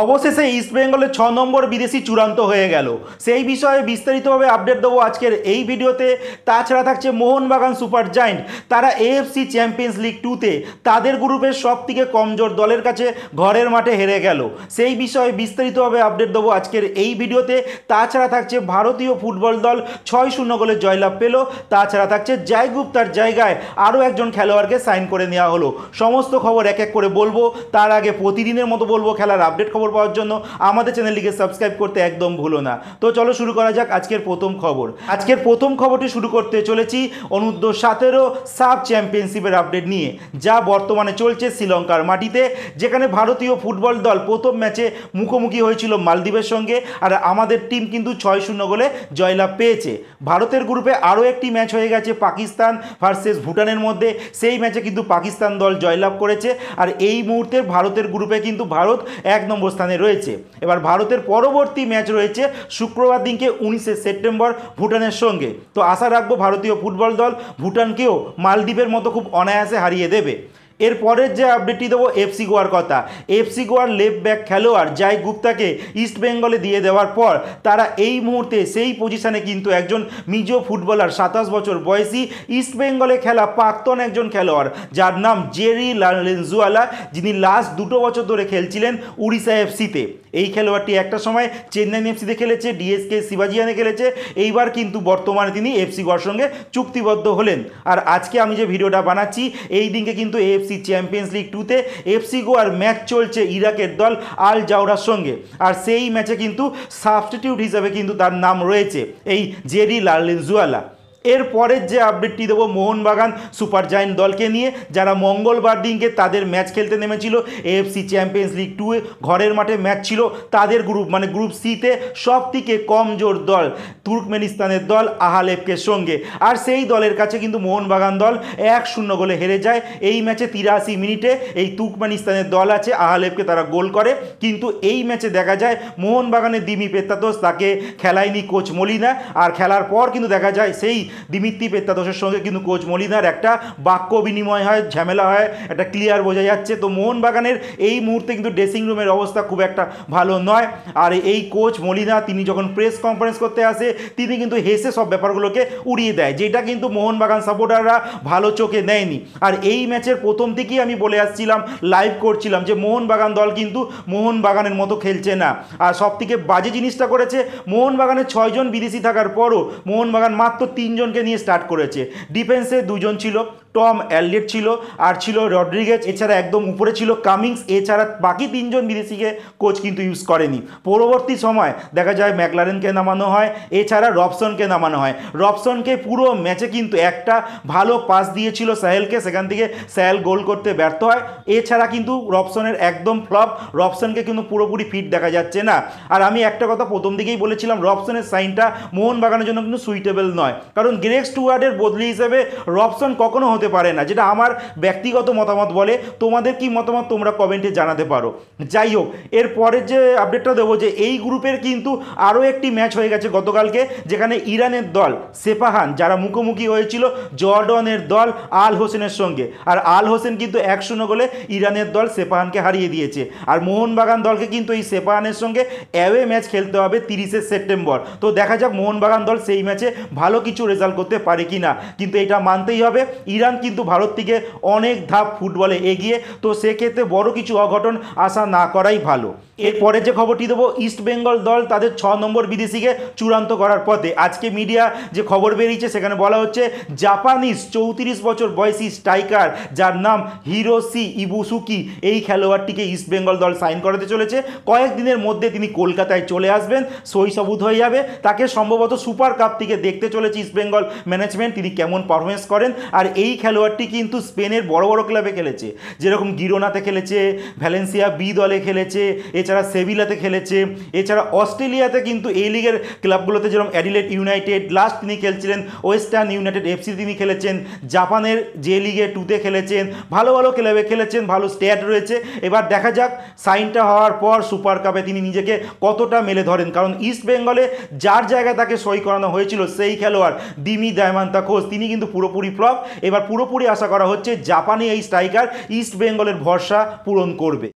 অবশেষে ইস্টবেঙ্গলের 6 নম্বর বিদেশি চূড়ান্ত হয়ে গেল। সেই বিষয়ে বিস্তারিতভাবে আপডেট দেবো আজকের এই ভিডিওতে। তাছাড়া থাকছে মোহনবাগান সুপার জায়েন্ট, তারা এএফসি চ্যাম্পিয়ন্স লিগ 2-তে তাদের গ্রুপের সবথেকে কমজোর দলের কাছে ঘরের মাঠে হেরে গেল। সেই বিষয়ে বিস্তারিতভাবে আপডেট দেবো আজকের এই ভিডিওতে। তাছাড়া থাকছে ভারতীয় ফুটবল দল 6-0 গোলে জয়লাভ পেল। তাছাড়া থাকছে জয় গুপ্তার জায়গায় আরও একজন খেলোয়াড়কে সাইন করে নেওয়া হলো। সমস্ত খবর এক এক করে বলবো। তার আগে প্রতিদিনের মতো বলবো, খেলার আপডেট খবর পাওয়ার জন্য আমাদের চ্যানেলটিকে সাবস্ক্রাইব করতে একদম ভুলো না। তো চলো শুরু করা যাক আজকের প্রথম খবর। আজকের প্রথম খবরটি শুরু করতে চলেছি অনূর্ধ্ব-17 সাব চ্যাম্পিয়নশিপের আপডেট নিয়ে, যা বর্তমানে চলছে শ্রীলঙ্কার মাটিতে, যেখানে ভারতীয় ফুটবল দল প্রথম ম্যাচে মুখোমুখি হয়েছিল মালদ্বীপের সঙ্গে। আর আমাদের টিম কিন্তু 6-0 গোলে জয়লাভ পেয়েছে। ভারতের গ্রুপে আরও একটি ম্যাচ হয়ে গেছে পাকিস্তান ভার্সেস ভুটানের মধ্যে। সেই ম্যাচে কিন্তু পাকিস্তান দল জয়লাভ করেছে। আর এই মুহূর্তে ভারতের গ্রুপে কিন্তু ভারত 1 নম্বর স্থানে রয়েছে। এবার ভারতের পরবর্তী ম্যাচ রয়েছে শুক্রবার দিনকে 19শে সেপ্টেম্বর ভুটানের সঙ্গে। তো আশা রাখবো ভারতীয় ফুটবল দল ভুটানকেও মালদ্বীপের মতো খুব অনায়াসে হারিয়ে দেবে। এরপরের যে আপডেটটি দেবো এফসি গোয়ার কথা। এফসি গোয়ার লেফট ব্যাক খেলোয়াড় জয় গুপ্তাকে ইস্ট বেঙ্গলে দিয়ে দেওয়ার পর তারা এই মুহূর্তে সেই পজিশনে কিন্তু একজন মিজো ফুটবলার 27 বছর বয়সী ইস্ট বেঙ্গলে খেলা প্রাক্তন একজন খেলোয়াড়, যার নাম জেরি লালেনজুয়ালা, যিনি লাস্ট 2 বছর ধরে খেলছিলেন উড়িষ্যা এফসিতে। এই খেলোয়াড়টি একটা সময় চেন্নাই এফসিতে খেলেছে, ডিএসকে শিবাজিয়ানে খেলেছে। এইবার কিন্তু বর্তমানে তিনি এফসি গোয়ার সঙ্গে চুক্তিবদ্ধ হলেন। আর আজকে আমি যে ভিডিওটা বানাচ্ছি এই দিনকে কিন্তু এএফসি চ্যাম্পিয়ন্স লিগ 2-তে এফসি গোয়ার ম্যাচ চলছে ইরাকের দল আল জাওরার সঙ্গে। আর সেই ম্যাচে কিন্তু সাবস্টিটিউট হিসাবে কিন্তু তার নাম রয়েছে এই জেরি লালেনজুয়ালা। এরপরের যে আপডেটটি দেবো মোহনবাগান সুপার জায়েন্ট দলকে নিয়ে, যারা মঙ্গলবার দিনকে তাদের ম্যাচ খেলতে নেমেছিল এএফসি চ্যাম্পিয়ন্স লিগ 2-এ। ঘরের মাঠে ম্যাচ ছিল তাদের গ্রুপ মানে গ্রুপ সিতে সবথেকে কমজোর দল তুর্কমেনিস্তানের দল আহালেপকে সঙ্গে। আর সেই দলের কাছে কিন্তু মোহনবাগান দল 1-0 গোলে হেরে যায়। এই ম্যাচে 83 মিনিটে এই তুর্কমেনিস্তানের দল আছে আহালেপকে তারা গোল করে। কিন্তু এই ম্যাচে দেখা যায় মোহনবাগানের দিমি পেত্তাতোস তাকে খেলায়নি কোচ মলিনা। আর খেলার পর কিন্তু দেখা যায় সেই দিমিত্রি পেত্তাতোসের সঙ্গে কিন্তু কোচ মলিনার একটা বাক্য বিনিময় হয়, ঝামেলা হয়, একটা ক্লিয়ার বোঝা যাচ্ছে। তো মোহনবাগানের এই মুহূর্তে কিন্তু ড্রেসিং রুমের অবস্থা খুব একটা ভালো নয়। আর এই কোচ মলিনা তিনি যখন প্রেস কনফারেন্স করতে আসে তিনি কিন্তু হেসে সব ব্যাপারগুলোকে উড়িয়ে দেয়, যেটা কিন্তু মোহনবাগান সাপোর্টাররা ভালো চোখে নেয়নি। আর এই ম্যাচের প্রথম থেকেই আমি বলে আসছিলাম, লাইভ করছিলাম যে মোহনবাগান দল কিন্তু মোহনবাগানের মতো খেলছে না। আর সবথেকে বাজে জিনিসটা করেছে, মোহনবাগানের 6 জন বিদেশি থাকার পরও মোহনবাগান মাত্র 3 জনকে নিয়ে স্টার্ট করেছে। ডিফেন্সে 2 জন ছিল, টম অ্যালডেট ছিল, আর ছিল রড্রিগেজ, এছাড়া একদম উপরে ছিল কামিংস। এছাড়া বাকি 3 জন বিদেশিকে কোচ কিন্তু ইউজ করেনি। পরবর্তী সময় দেখা যায় ম্যাকলারেনকে নামানো হয়, এছাড়া রবসনকে নামানো হয়। রবসনকে পুরো ম্যাচে কিন্তু একটা ভালো পাস দিয়েছিল সাহেলকে, সেখান থেকে সাহেল গোল করতে ব্যর্থ হয়। এছাড়া কিন্তু রবসনের একদম ফ্লপ, রবসনকে কিন্তু পুরোপুরি ফিট দেখা যাচ্ছে না। আর আমি একটা কথা প্রথম দিকেই বলেছিলাম, রবসনের সাইনটা মোহনবাগানের জন্য কিন্তু সুইটেবল নয়, কারণ গ্রেগ স্টুয়ার্ডের বদলি হিসেবে রবসন কখনো হতে পারে না, যেটা আমার ব্যক্তিগত মতামত বলে। তোমাদের কি মতামত তোমরা কমেন্টে জানাতে পারো। যাই হোক, এর পরের যে আপডেটটা দেবো যে এই গ্রুপের কিন্তু আরও একটি ম্যাচ হয়ে গেছে গতকালকে, যেখানে ইরানের দল সেপাহান যারা মুখোমুখি হয়েছিল জর্ডনের দল আল হোসেনের সঙ্গে। আর আল হোসেন কিন্তু 1-0 গোলে ইরানের দল সেপাহানকে হারিয়ে দিয়েছে। আর মোহনবাগান দলকে কিন্তু এই সেপাহানের সঙ্গে অ্যাওয়ে ম্যাচ খেলতে হবে 30শে সেপ্টেম্বর। তো দেখা যাক মোহনবাগান দল সেই ম্যাচে ভালো কিছু রেজাল্ট করতে পারে কি না। কিন্তু এটা মানতেই হবে, ইরান কিন্তু ভারত থেকে অনেক ধাপ ফুটবলে এগিয়ে। তো সেক্ষেত্রে বড় কিছু অঘটন আশা না করাই ভালো। এরপরে যে খবরটি দেবো, ইস্ট বেঙ্গল দল তাদের 6 নম্বর বিদেশিকে চূড়ান্ত করার পথে। আজকে মিডিয়া যে খবর বেরিয়েছে সেখানে বলা হচ্ছে জাপানিজ 34 বছর বয়সী স্ট্রাইকার যার নাম হিরোশি ইবুসুকি, এই খেলোয়াড়টিকে ইস্ট বেঙ্গল দল সাইন করাতে চলেছে। কয়েকদিনের মধ্যে তিনি কলকাতায় চলে আসবেন, সই সাবুত হয়ে যাবে। তাকে সম্ভবত সুপার কাপ থেকে দেখতে চলেছে ইস্ট বেঙ্গল ম্যানেজমেন্ট, তিনি কেমন পারফরমেন্স করেন। আর এই খেলোয়াড়টি কিন্তু স্পেনের বড় বড় ক্লাবে খেলেছে, যেরকম গিরোনাতে খেলেছে, ভ্যালেন্সিয়া বি দলে খেলেছে, এছাড়া সেভিলাতে খেলেছে, এছাড়া অস্ট্রেলিয়াতে কিন্তু এই লিগের ক্লাবগুলোতে যেরকম অ্যাডিলেড ইউনাইটেড, লাস্ট তিনি খেলছিলেন ওয়েস্টার্ন ইউনাইটেড এফসি তিনি খেলেছেন, জাপানের জে লিগে 2-তে খেলেছেন, ভালো ভালো ক্লাবে খেলেছেন, ভালো স্ট্যাট রয়েছে। এবার দেখা যাক সাইনটা হওয়ার পর সুপার কাপে তিনি নিজেকে কতটা মেলে ধরেন, কারণ ইস্ট বেঙ্গলে যার জায়গায় তাকে সই করানো হয়েছিল সেই খেলোয়াড় দিমি দায়মান্তাকোস তিনি কিন্তু পুরোপুরি ফ্লপ। এবার পুরোপুরি আশা করা হচ্ছে জাপানি এই স্ট্রাইকার ইস্ট বেঙ্গলের ভরসা পূরণ করবে।